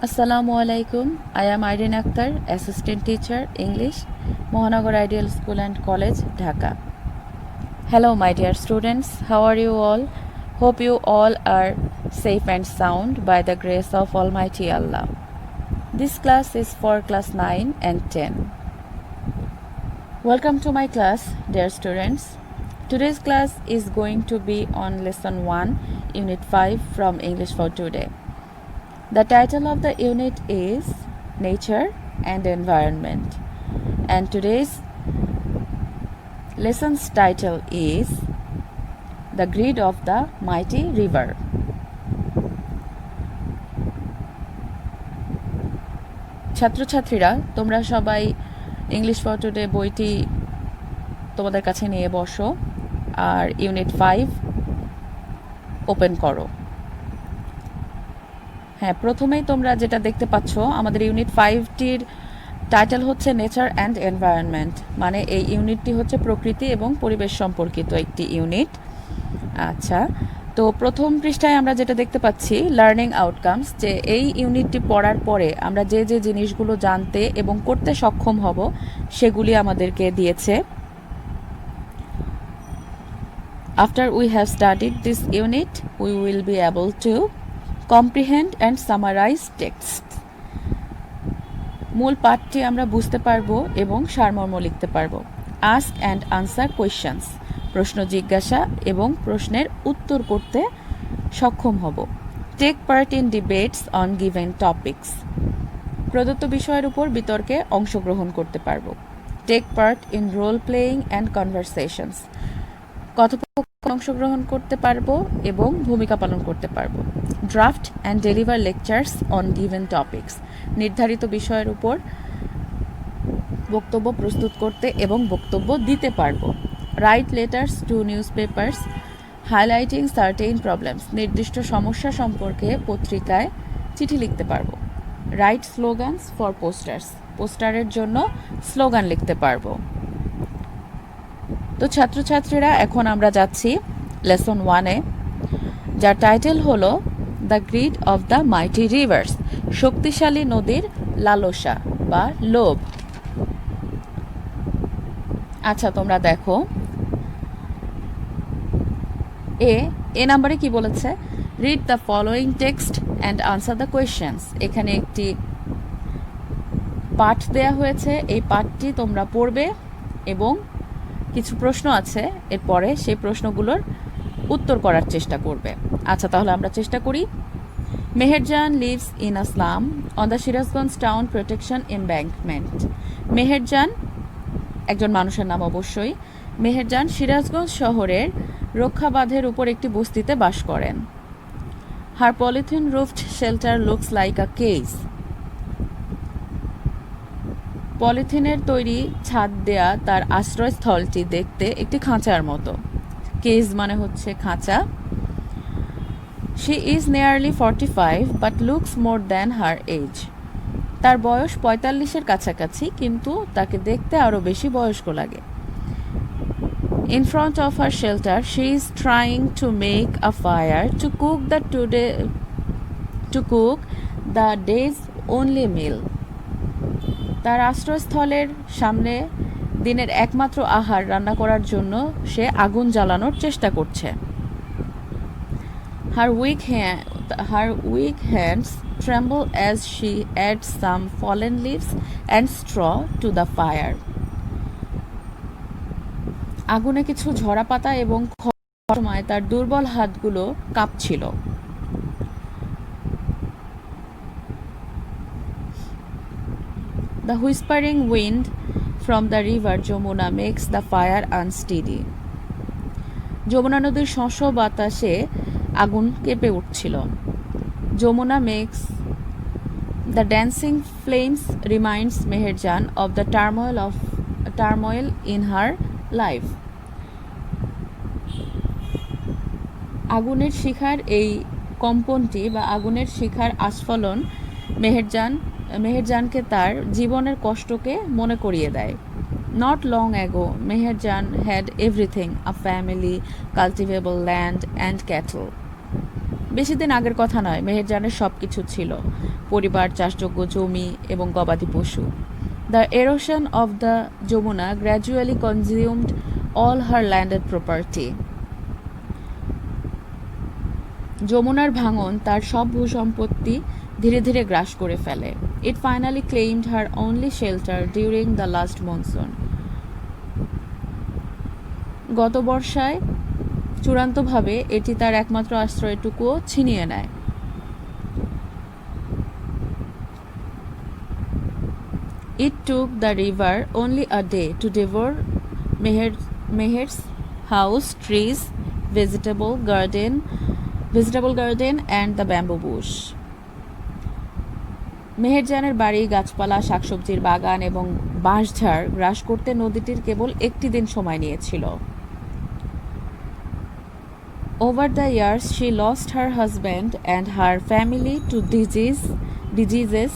Assalamu alaikum. I am Irene Akhtar, Assistant Teacher, English, Mohanagar Ideal School and College, Dhaka. Hello, my dear students. How are you all? Hope you all are safe and sound by the grace of Almighty Allah. This class is for class 9 and 10. Welcome to my class, dear students. Today's class is going to be on Lesson 1, Unit 5 from English for Today. The title of the unit is Nature and Environment, and today's lesson's title is The Grid of the Mighty River. ছাত্রছাত্রীরা তোমরা সবাই English for today বইটি তোমাদের কাছে নিয়ে বসো আর unit 5 open করো। হ্যাঁ, প্রথমেই তোমরা যেটা দেখতে পাচ্ছ আমাদের ইউনিট 5টির টাইটেল হচ্ছে নেচার অ্যান্ড এনভায়রনমেন্ট, মানে এই ইউনিটটি হচ্ছে প্রকৃতি এবং পরিবেশ সম্পর্কিত একটি ইউনিট। আচ্ছা, তো প্রথম পৃষ্ঠায় আমরা যেটা দেখতে পাচ্ছি লার্নিং আউটকামস, যে এই ইউনিটটি পড়ার পরে আমরা যে যে জিনিসগুলো জানতে এবং করতে সক্ষম হব সেগুলি আমাদেরকে দিয়েছে। After we have studied this unit, we will be able to comprehend and summarize text. মূল পাঠটি আমরা বুঝতে পারবো এবং সারমর্ম লিখতে পারবো। Ask and answer questions, প্রশ্ন জিজ্ঞাসা এবং প্রশ্নের উত্তর করতে সক্ষম হব। Take part in debates on given topics, প্রদত্ত বিষয়ের উপর বিতর্কে অংশগ্রহণ করতে পারবো। Take part in role playing and conversations, কথোপকথনে অংশগ্রহণ করতে পারবো এবং ভূমিকা পালন করতে পারবো। Draft and deliver lectures on given topics, নির্ধারিত বিষয়ের উপর বক্তব্য প্রস্তুত করতে এবং বক্তব্য দিতে পারবো। Right letters to news papers highlighting certain problems, নির্দিষ্ট সমস্যা সম্পর্কে পত্রিকায় চিঠি লিখতে পারবো। রাইট স্লোগানস ফর পোস্টার্স, পোস্টারের জন্য স্লোগান লিখতে পারবো। তো ছাত্রছাত্রীরা এখন আমরা যাচ্ছি লেসন 1-এ, যার টাইটেল হলো the grid of the mighty reverse, শক্তিশালী নদীর লালসা বা লোভ। আচ্ছা, তোমরা দেখো এ নাম্বারে কি বলেছে, read the following text and answer the questions. এখানে একটি পাঠ দেয়া হয়েছে, এই পাঠটি তোমরা পড়বে এবং কিছু প্রশ্ন আছে এরপরে সেই প্রশ্নগুলোর উত্তর করার চেষ্টা করবে। আচ্ছা, তাহলে আমরা চেষ্টা করি। Meherjan lives in a slum on the Sirajganj town protection embankment. Meherjan একজন মানুষের নাম অবশ্যই। মেহেরজান সিরাজগঞ্জ শহরের রক্ষাবাঁধের উপর একটি বস্তিতে বাস করেন। Her polythene roofed shelter looks like a cage, পলিথিনের তৈরি ছাদ দেয়া তার আশ্রয়স্থলটি দেখতে একটি খাঁচার মতো। কেজ মানে হচ্ছে খাঁচা। She is nearly 45 but looks more than her age, তার বয়স 45-এর কাছাকাছি কিন্তু তাকে দেখতে আরও বেশি বয়স্ক লাগে। In front of her shelter she is trying to make a fire to cook the day's only meal, তার আশ্রয়স্থলের সামনে দিনের একমাত্র আহার রান্না করার জন্য সে আগুন জ্বালানোর চেষ্টা করছে। Her weak hands tremble as she adds some fallen leaves and straw to the fire. আগুনে কিছু ঝরা পাতা এবং খড়ের সময় তার দুর্বল হাতগুলো কাঁপছিল। The whispering wind from the river Jamuna makes the fire unsteady. Jamuna নদীর শস্য বাতাসে আগুন কেঁপে উঠছিল। Jamuna makes the dancing flames reminds Meherjan of the turmoil in her life. আগুনের শিখার এই কম্পনটি বা আগুনের শিখার আস্ফালন মেহেরজানকে তার জীবনের কষ্টকে মনে করিয়ে দেয়। Not long ago, Meherjan had everything, a family, cultivable land and cattle. বেশি দিন আগের কথা নয়, মেহেরজানের সব কিছু ছিল, পরিবার, চাষযোগ্য জমি এবং গবাদি পশু। The erosion of the Jamuna gradually consumed all her landed property. যমুনার ভাঙন তার সব ভূসম্পত্তি ধীরে ধীরে গ্রাস করে ফেলে। ইট finally claimed her only shelter during the last monsoon. গত বর্ষায় চূড়ান্তভাবে এটি তার একমাত্র আশ্রয়টুকুও ছিনিয়ে নেয়। It took the river only a day to devour Meher's house, trees, vegetable garden and the bamboo bush. মেহেরজানের বাড়ি, গাছপালা, শাকসবজির বাগান এবং বাঁশঝাড় গ্রাস করতে নদীটির কেবল একটি দিন সময় নিয়েছিল। Over the years, she lost her husband and her family to diseases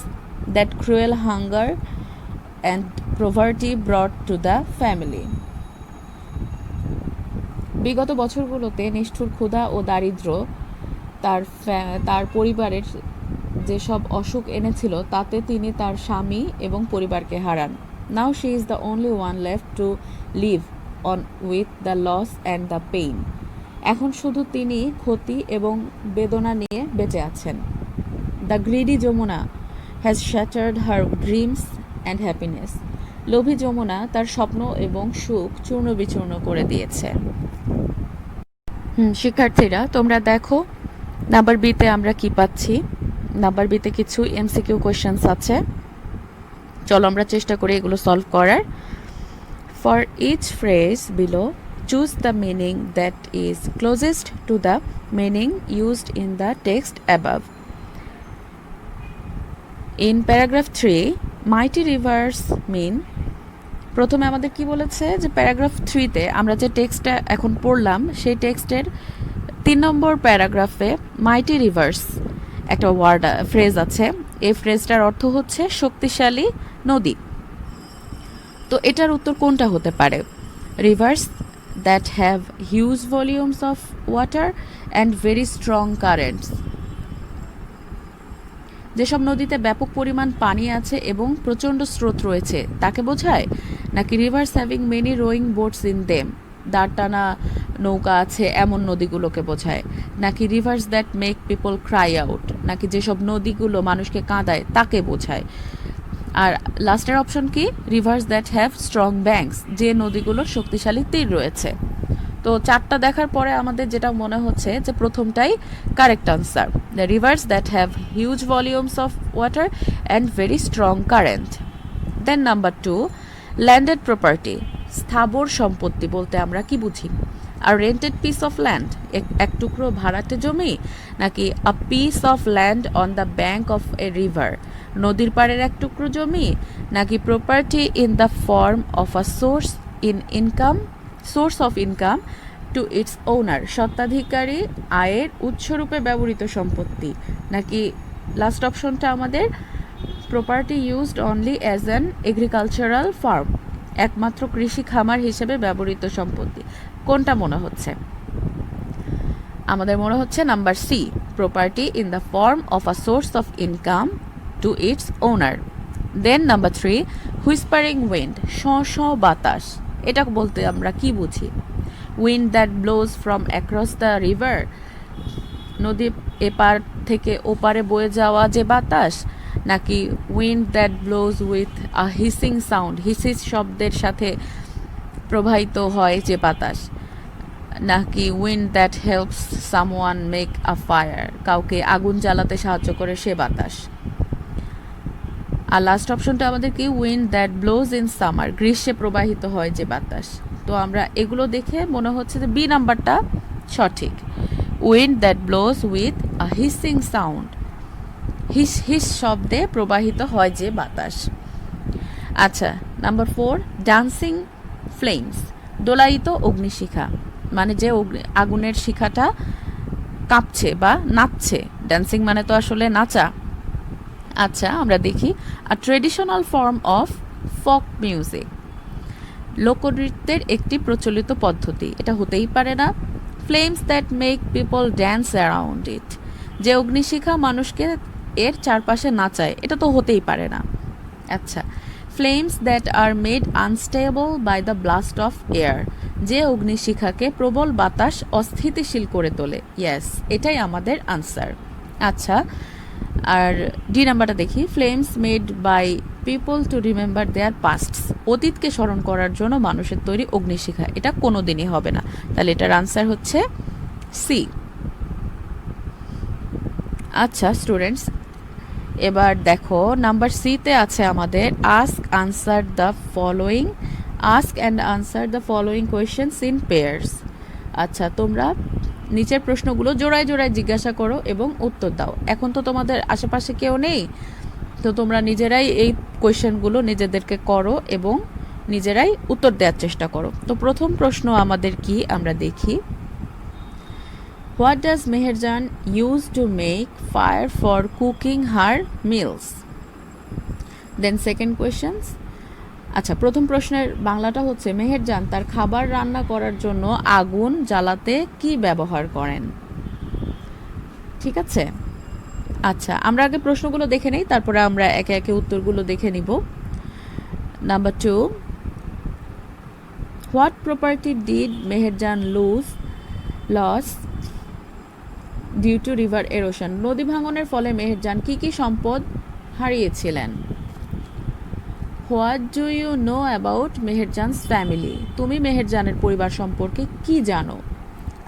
that cruel hunger and poverty brought to the family. বিগত বছরগুলোতে নিষ্ঠুর ক্ষুধা ও দারিদ্র্য তার পরিবারের যেসব অসুখ এনেছিল তাতে তিনি তার স্বামী এবং পরিবারকে হারান। Now she is the only one left to live on with the loss and the pain. এখন শুধু তিনি ক্ষতি এবং বেদনা নিয়ে বেঁচে আছেন। The greedy Jamuna has shattered her dreams and happiness. লোভী যমুনা তার স্বপ্ন এবং সুখ চূর্ণ বিচূর্ণ করে দিয়েছে। শিক্ষার্থীরা তোমরা দেখো নাম্বার বিতে আমরা কি পাচ্ছি। নাম্বার বিতে কিছু এমসিকিউ কোয়েশ্চেন্স আছে, চলো আমরা চেষ্টা করি এগুলো সলভ করার। For each phrase below choose the meaning that is closest to the meaning used in the text above. In paragraph 3, mighty rivers mean, প্রথমে আমাদের কি বলেছে যে প্যারাগ্রাফ 3তে আমরা যে টেক্সটটা এখন পড়লাম সেই টেক্সটের 3 নম্বর প্যারাগ্রাফে মাইটি রিভার্স একটা ফ্রেজ আছে। এই ফ্রেজটার অর্থ হচ্ছে শক্তিশালী নদী। তো এটার উত্তর কোনটা হতে পারে? Rivers that have huge volumes of water and very strong currents. যেসব নদীতে ব্যাপক পরিমাণ পানি আছে এবং প্রচণ্ড স্রোত রয়েছে তাকে বোঝায়, নাকি rivers having many rowing boats in them, দাঁড় টানা নৌকা আছে এমন নদীগুলোকে বোঝায়, নাকি rivers that make people cry out, নাকি যেসব নদীগুলো মানুষকে কাঁদায় তাকে বোঝায়। আর লাস্টের অপশন কি? Rivers that have strong banks, যে নদীগুলোর শক্তিশালী তীর রয়েছে। তো চারটা দেখার পরে আমাদের যেটা মনে হচ্ছে যে প্রথমটাই correct answer, the rivers that have huge volumes of water and very strong current. Then number 2, landed property, স্থাবর সম্পত্তি বলতে আমরা কি বুঝি? আর রেন্টেড পিস অফ ল্যান্ড, এক টুকরো ভাড়াটে জমি, নাকি a piece of land on the bank of a river, নদীর পাড়ের এক টুকরো জমি, নাকি property in the form of a source of income to its owner, স্বত্বাধিকারী আয়ের উৎসরূপে ব্যবহৃত সম্পত্তি, নাকি লাস্ট অপশনটা আমাদের property used only as an agricultural farm, একমাত্র কৃষি খামার হিসেবে ব্যবহৃত সম্পত্তি। কোনটা মনে হচ্ছে? আমাদের মনে হচ্ছে number C, property in the form of a source of income to its owner. Then number 3, whispering wind, শঁ বাতাস, এটা বলতে আমরা কি বুঝি? Wind that blows from across the river, নদী এপার থেকে ওপারে বয়ে যাওয়া যে বাতাস, নাকি wind that blows with a hissing sound, হিসিস শব্দের সাথে প্রবাহিত হয় যে বাতাস, নাকি wind that helps someone make a fire, কাউকে আগুন জ্বালাতে সাহায্য করে সে বাতাস। আর লাস্ট অপশনটা আমাদের কি? Wind that blows in summer, গ্রীষ্মে প্রবাহিত হয় যে বাতাস। তো আমরা এগুলো দেখে মনে হচ্ছে যে বি নাম্বারটা সঠিক, wind that blows with a hissing sound, হিস হিস শব্দে প্রবাহিত হয় যে বাতাস। আচ্ছা, নাম্বার 4, ডান্সিং ফ্লেমস, দোলায়িত অগ্নিশিখা, মানে যে আগুনের শিখাটা কাঁপছে বা নাচছে। ড্যান্সিং মানে তো আসলে নাচা। আচ্ছা, আমরা দেখি a traditional form of folk music, লোকনৃত্যের একটি প্রচলিত পদ্ধতি। এটা হতেই পারে না। Flames that make people dance around it, যে অগ্নিশিখা মানুষকে এর চারপাশে নাচায়, এটা তো হতেই পারে না। আচ্ছা, flames that are made unstable by the blast of air, যে অগ্নিশিখাকে প্রবল বাতাস অস্থিতিশীল করে তোলে। ইয়েস, এটাই আমাদের আনসার। আচ্ছা, আর ডি নাম্বারটা দেখি, flames made by people to remember their pasts, অতীতকে স্মরণ করার জন্য মানুষের তৈরি অগ্নিশিখা, এটা কোনো দিনই হবে না। তাহলে এটার আনসার হচ্ছে সি। আচ্ছা স্টুডেন্টস, এবার দেখো নাম্বার সিতে আছে আমাদের ask answer the following, ask and answer the following questions in pairs. আচ্ছা, তোমরা নিচের প্রশ্নগুলো জোড়ায় জোড়ায় জিজ্ঞাসা করো এবং উত্তর দাও। এখন তো তোমাদের আশেপাশে কেউ নেই, তো তোমরা নিজেরাই এই কোয়েশ্চেনগুলো নিজেদেরকে করো এবং নিজেরাই উত্তর দেওয়ার চেষ্টা করো। তো প্রথম প্রশ্ন আমাদের কি, আমরা দেখি। What does Meherjan use to make fire for cooking her meals? Then second questions. আচ্ছা, প্রথম প্রশ্নের বাংলাটা হচ্ছে মেহেরজান তার খাবার রান্না করার জন্য আগুন জ্বালাতে কি ব্যবহার করেন। ঠিক আছে, আচ্ছা আমরা আগে প্রশ্নগুলো দেখে নেই, তারপরে আমরা একে একে উত্তরগুলো দেখে নিব। Number 2, what property did Meherjan lose due to river erosion, নদী ভাঙনের ফলে মেহেরজান কি কি সম্পদ হারিয়েছিলেন। What do you know about Meherjan's family, তুমি মেহেরজানের পরিবার সম্পর্কে কি জানো।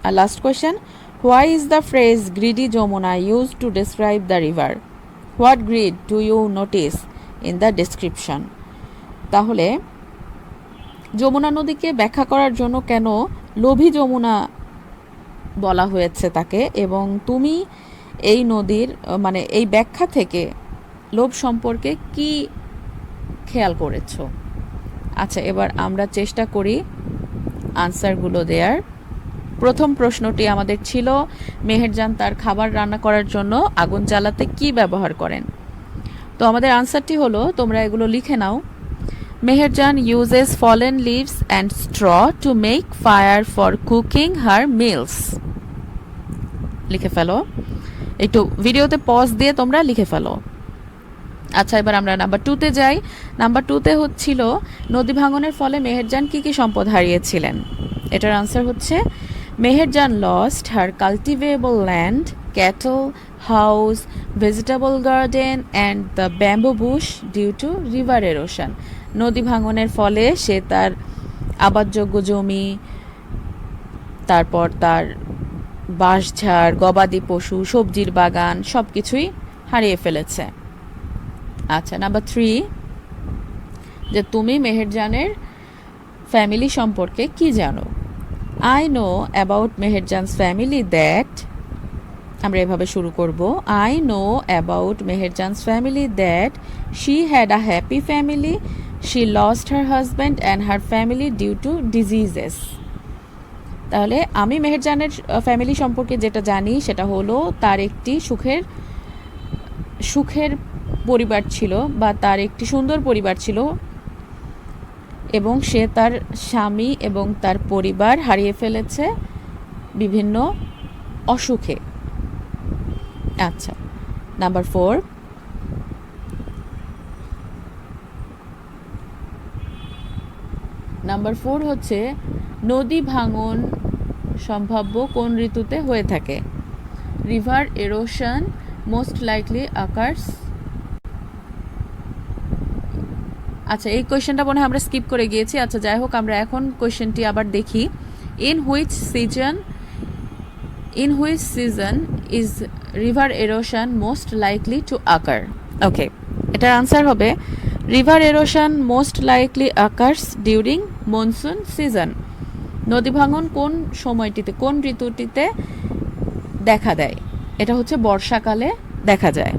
আর last question, why is the phrase greedy Jamuna use to describe the river, what greed do you notice in the description. তাহলে যমুনা নদীকে ব্যাখ্যা করার জন্য কেন লোভী যমুনা বলা হয়েছে তাকে, এবং তুমি এই নদীর মানে এই ব্যাখ্যা থেকে লোভ সম্পর্কে কি খেয়াল করেছো। আচ্ছা, এবার আমরা চেষ্টা করি আনসারগুলো দেওয়ার। প্রথম প্রশ্নটি আমাদের ছিল মেহেরজান তার খাবার রান্না করার জন্য আগুন জ্বালাতে কি ব্যবহার করেন। তো আমাদের আনসারটি হলো, তোমরা এগুলো লিখে নাও। Meherjaan uses fallen leaves and straw to make fire for cooking her meals. লিখে ফেলো, একটু ভিডিওতে পজ দিয়ে তোমরা লিখে ফেলো। আচ্ছা, এবার আমরা নাম্বার 2তে যাই। নাম্বার 2তে হচ্ছিল নদী ভাঙনের ফলে মেহেরজান কি কি সম্পদ হারিয়েছিলেন। এটার আনসার হচ্ছে Meherjan lost her cultivable land, cattle, house, vegetable garden and the bamboo bush due to river erosion, নদী ভাঙনের ফলে সে তার আবাদযোগ্য জমি, তারপর তার বাঁশঝাড়, গবাদি পশু, সবজির বাগান সব কিছুই হারিয়ে ফেলেছে। আচ্ছা, নাম্বার 3, যে তুমি মেহেরজানের ফ্যামিলি সম্পর্কে কি জানো। I know about Meherjan's family that, আমরা এভাবে শুরু করব। I know about Meherjan's family that she had a happy family, she lost her husband and her family due to diseases. তাহলে আমি মেহেরজানের ফ্যামিলি সম্পর্কে যেটা জানি সেটা হলো তার একটি সুখের পরিবার ছিল, বা তার একটি সুন্দর পরিবার ছিল, এবং সে তার স্বামী এবং তার পরিবার হারিয়ে ফেলেছে বিভিন্ন অসুখে। আচ্ছা, নাম্বার 4, নাম্বার 4 হচ্ছে নদী ভাঙন সম্ভাব্য কোন ঋতুতে হয়ে থাকে। River erosion most likely occurs. আচ্ছা, এই কোয়েশ্চেনটা মনে হয় আমরা স্কিপ করে গিয়েছি। আচ্ছা, যাই হোক, আমরা এখন কোয়েশ্চেনটি আবার দেখি। In which season is river erosion most likely to occur. Okay, এটার আনসার হবে river erosion most likely occurs during monsoon season. নদী ভাঙন কোন সময়টিতে, কোন ঋতুটিতে দেখা দেয়, এটা হচ্ছে বর্ষাকালে দেখা যায়।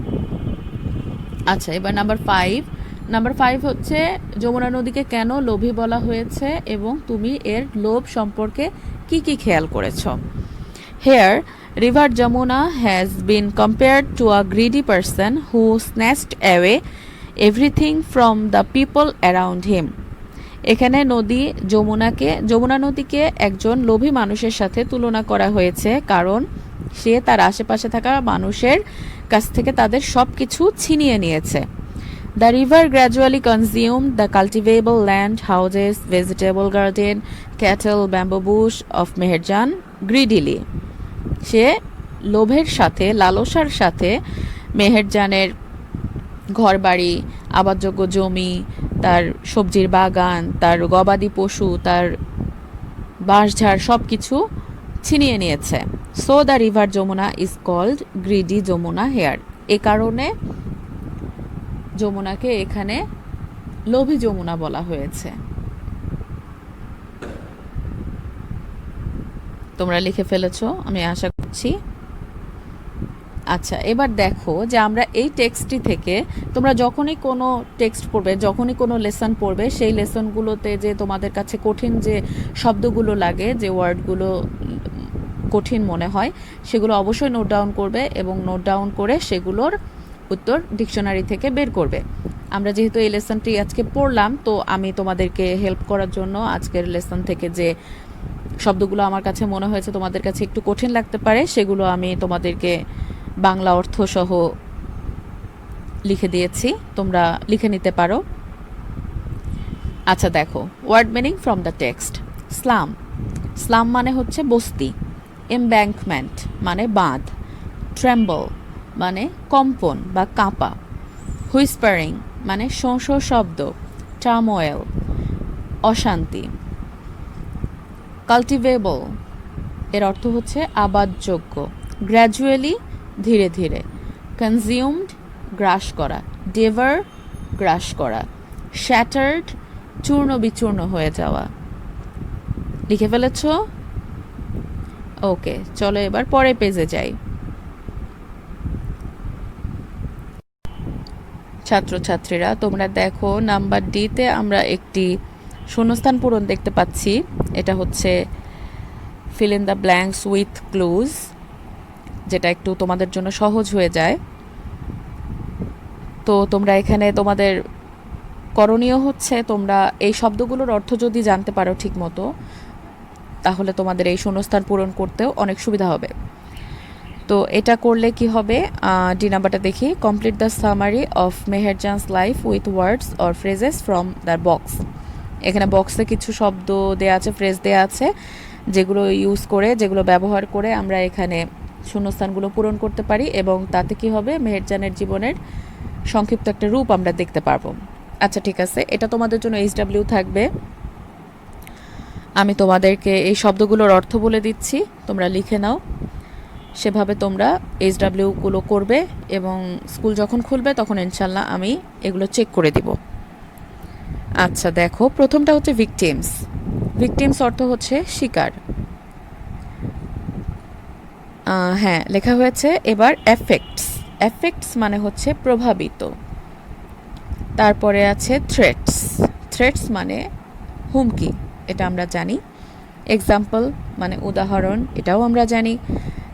আচ্ছা, এবার নাম্বার 5 হচ্ছে যমুনা নদীকে কেন লোভী বলা হয়েছে এবং তুমি এর লোভ সম্পর্কে কি কি খেয়াল করেছ। Here river Jamuna has been compared to a greedy person who snatched away everything from the people around him. এখানে যমুনা নদীকে একজন লোভী মানুষের সাথে তুলনা করা হয়েছে, কারণ সে তার আশেপাশে থাকা মানুষের কাছ থেকে তাদের সব কিছু ছিনিয়ে নিয়েছে। The river gradually consumed the cultivable land, houses, vegetable garden, cattle, bamboo bush of Meherjan greedily. সে লোভের সাথে, লালসার সাথে মেহেরজানের ঘরবাড়ি, আবাদযোগ্য জমি, তার সবজির বাগান, তার গবাদি পশু, তার বাঁশঝাড় সব কিছু ছিনিয়ে নিয়েছে। So the river Jamuna is called greedy Jamuna here. এ কারণে যমুনাকে এখানে লোভী যমুনা বলা হয়েছে। তোমরা লিখে ফেলেছো আমি আশা করছি। আচ্ছা, এবার দেখো যে আমরা এই টেক্সটটি থেকে তোমরা যখনই কোনো টেক্সট পড়বে, যখনই কোনো লেসন পড়বে, সেই লেসনগুলোতে যে তোমাদের কাছে কঠিন যে শব্দগুলো লাগে, যে ওয়ার্ডগুলো কঠিন মনে হয়, সেগুলো অবশ্যই নোট ডাউন করবে এবং নোট ডাউন করে সেগুলোর উত্তর ডিকশনারি থেকে বের করবে। আমরা যেহেতু এই লেসনটি আজকে পড়লাম, তো আমি তোমাদেরকে হেল্প করার জন্য আজকের লেসন থেকে যে শব্দগুলো আমার কাছে মনে হয়েছে তোমাদের কাছে একটু কঠিন লাগতে পারে, সেগুলো আমি তোমাদেরকে বাংলা অর্থ সহ লিখে দিয়েছি, তোমরা লিখে নিতে পারো। আচ্ছা দেখো, word meaning from the text. Slum, slum মানে হচ্ছে বস্তি। এমব্যাঙ্কমেন্ট মানে বাঁধ। ট্রেম্বল মানে কম্পন বা কাঁপা। হুইসপারিং মানে শোঁ শোঁ শব্দ। টার্মোয়েল অশান্তি। কাল্টিভেবল এর অর্থ হচ্ছে আবাদযোগ্য। গ্র্যাজুয়ালি ধীরে ধীরে। কনজিউমড গ্রাস করা। ডেভার গ্রাস করা। শ্যাটার্ড চূর্ণ বিচূর্ণ হয়ে যাওয়া। লিখে ফেলেছ? ওকে, চলো এবার পরের পেজে যাই। ছাত্রছাত্রীরা তোমরা দেখো, নাম্বার ডিতে আমরা একটি শূন্যস্থান পূরণ দেখতে পাচ্ছি। এটা হচ্ছে fill in the blanks with clues, যেটা একটু তোমাদের জন্য সহজ হয়ে যায়। তো তোমরা এখানে তোমাদের করণীয় হচ্ছে, তোমরা এই শব্দগুলোর অর্থ যদি জানতে পারো ঠিক মতো, তাহলে তোমাদের এই শূন্যস্থান পূরণ করতেও অনেক সুবিধা হবে। তো এটা করলে কি হবে, ডি নাম্বারটা দেখি। Complete the summary of Meherjan's life with words or phrases from the box. এখানে বক্সে কিছু শব্দ দেওয়া আছে, ফ্রেজ দেওয়া আছে, যেগুলো ইউজ করে, যেগুলো ব্যবহার করে আমরা এখানে শূন্যস্থানগুলো পূরণ করতে পারি, এবং তাতে কি হবে, মেহেরজানের জীবনের সংক্ষিপ্ত একটা রূপ আমরা দেখতে পারবো। আচ্ছা ঠিক আছে, এটা তোমাদের জন্য HW থাকবে। আমি তোমাদেরকে এই শব্দগুলোর অর্থ বলে দিচ্ছি, তোমরা লিখে নাও। সেভাবে তোমরা HWগুলো করবে এবং স্কুল যখন খুলবে তখন ইনশাল্লাহ আমি এগুলো চেক করে দিব। আচ্ছা দেখো, প্রথমটা হচ্ছে ভিকটিমস। ভিকটিমস অর্থ হচ্ছে শিকার। হ্যাঁ, লেখা হয়েছে। এবার এফেক্টস। এফেক্টস মানে হচ্ছে প্রভাবিত। তারপরে আছে থ্রেটস। থ্রেটস মানে হুমকি, এটা আমরা জানি। এক্সাম্পল মানে উদাহরণ, এটাও আমরা জানি।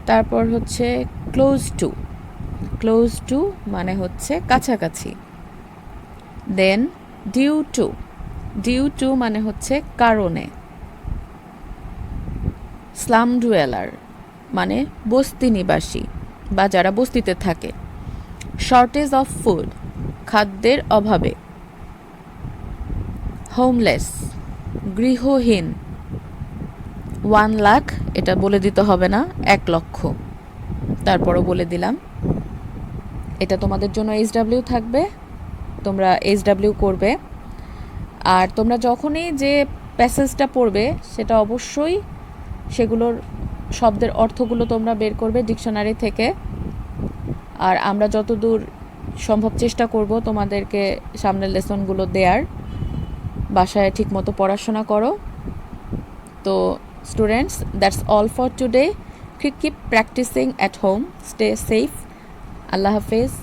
তারপর হচ্ছে ক্লোজ টু। ক্লোজ টু মানে হচ্ছে কাছাকাছি। দেন ডিউ টু। ডিউ টু মানে হচ্ছে কারণে। স্লাম ডুয়েলার মানে বস্তি নিবাসী বা যারা বস্তিতে থাকে। শর্টেজ অফ ফুড খাদ্যের অভাবে। হোমলেস গৃহহীন। 1 লাখ, এটা বলে দিতে হবে না, 1 লক্ষ। তারপরও বলে দিলাম। এটা তোমাদের জন্য HW থাকবে, তোমরা HW করবে। আর তোমরা যখনই যে প্যাসেজটা পড়বে সেটা অবশ্যই সেগুলোর শব্দের অর্থগুলো তোমরা বের করবে ডিকশনারি থেকে। আর আমরা যতদূর সম্ভব চেষ্টা করব তোমাদেরকে সামনের লেসনগুলো দেওয়ার। বাসায় ঠিকমতো পড়াশোনা করো। তো students, that's all for today. Keep practising at home. Stay safe. আল্লাহ হাফেজ।